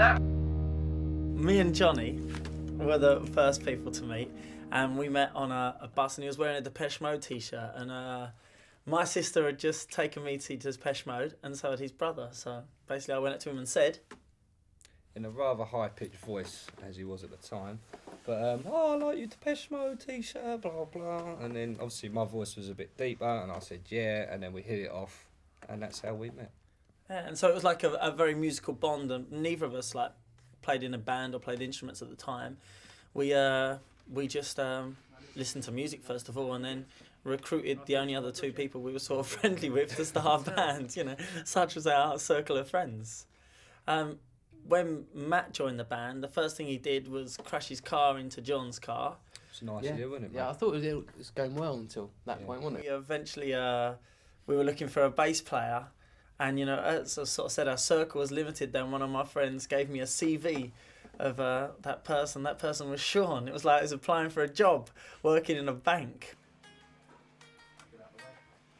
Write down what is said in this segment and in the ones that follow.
Me and Johnny were the first people to meet, and we met on a bus, and he was wearing a Depeche Mode t-shirt, and my sister had just taken me to Depeche Mode, and so had his brother. So basically I went up to him and said, in a rather high-pitched voice, as he was at the time, but, oh, I like your Depeche Mode t-shirt, blah, blah, and then obviously my voice was a bit deeper, and I said, yeah, and then we hit it off, and that's how we met. yeah, and so it was like a very musical bond, and neither of us like played in a band or played instruments at the time. We just listened to music first of all, and then recruited the only other two people we were sort of friendly with to start a band, you know, such was our circle of friends. When Matt joined the band, the first thing he did was crash his car into John's car. It's a nice idea, wasn't it, mate? Yeah, I thought it was going well until that point, wasn't We it? eventually we were looking for a bass player, and you know, as I sort of said, our circle was limited. Then one of my friends gave me a CV of that person. That person was Sean. It was like he was applying for a job working in a bank.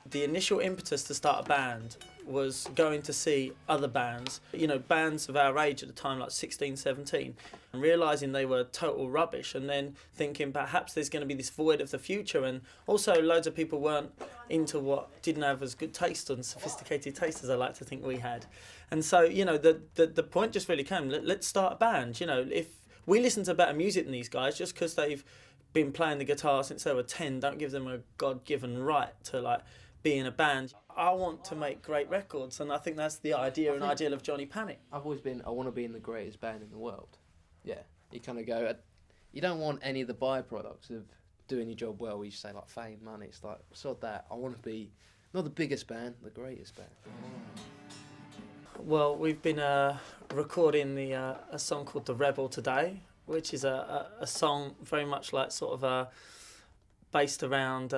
The initial impetus to start a band was going to see other bands, you know, bands of our age at the time, like 16, 17, and realising they were total rubbish, and then thinking perhaps there's going to be this void of the future. And also loads of people weren't into what didn't have as good taste and sophisticated taste as I like to think we had. And so, you know, the point just really came, let's start a band. You know, if we listen to better music than these guys, just because they've been playing the guitar since they were 10, don't give them a God-given right to like be in a band. I want to make great records, and I think that's the idea and ideal of Johnny Panic. I've always been, I want to be in the greatest band in the world. Yeah, you kind of go, you don't want any of the byproducts of doing your job well. We say like fame, money. It's like, sod that. I want to be not the biggest band, the greatest band. Well, we've been recording a song called The Rebel today, which is a song very much like sort of based around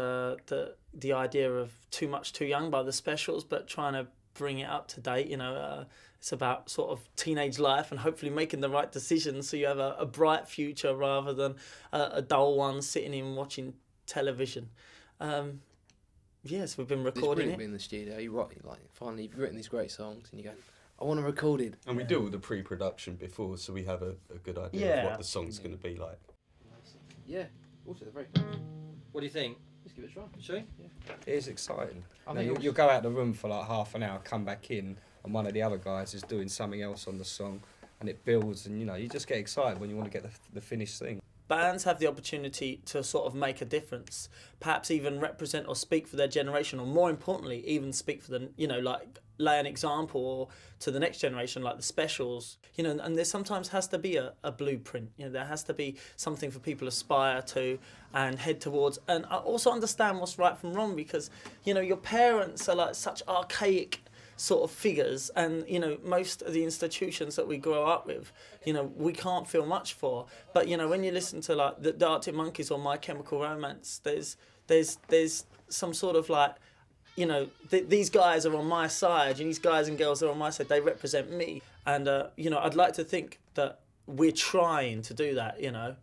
the idea of Too Much Too Young by the Specials, but trying to bring it up to date. You know, it's about sort of teenage life and hopefully making the right decisions so you have a bright future rather than a dull one sitting in watching television. Yes, we've been recording It's brilliant being in the studio. You write, like, finally you've written these great songs, and you go, I want to record it. And we do all the pre-production before, so we have a good idea of what the song's going to be like. Yeah. Also, they're very close. What do you think? Let's give it a try. Shall we? Yeah. It is exciting. I Now, think you'll go out the room for like half an hour, come back in, and one of the other guys is doing something else on the song, and it builds, and you know, you just get excited when you want to get the finished thing. Bands have the opportunity to sort of make a difference, perhaps even represent or speak for their generation, or more importantly, even speak for the, you know, like lay an example to the next generation, like the Specials, you know. And there sometimes has to be a blueprint, you know, there has to be something for people to aspire to and head towards. And I also understand what's right from wrong, because, you know, your parents are like such archaic sort of figures, and you know, most of the institutions that we grow up with, you know, we can't feel much for. But you know, when you listen to like the Arctic Monkeys or My Chemical Romance, there's some sort of like, you know, these guys are on my side, and these guys and girls are on my side. They represent me, and you know, I'd like to think that we're trying to do that, you know.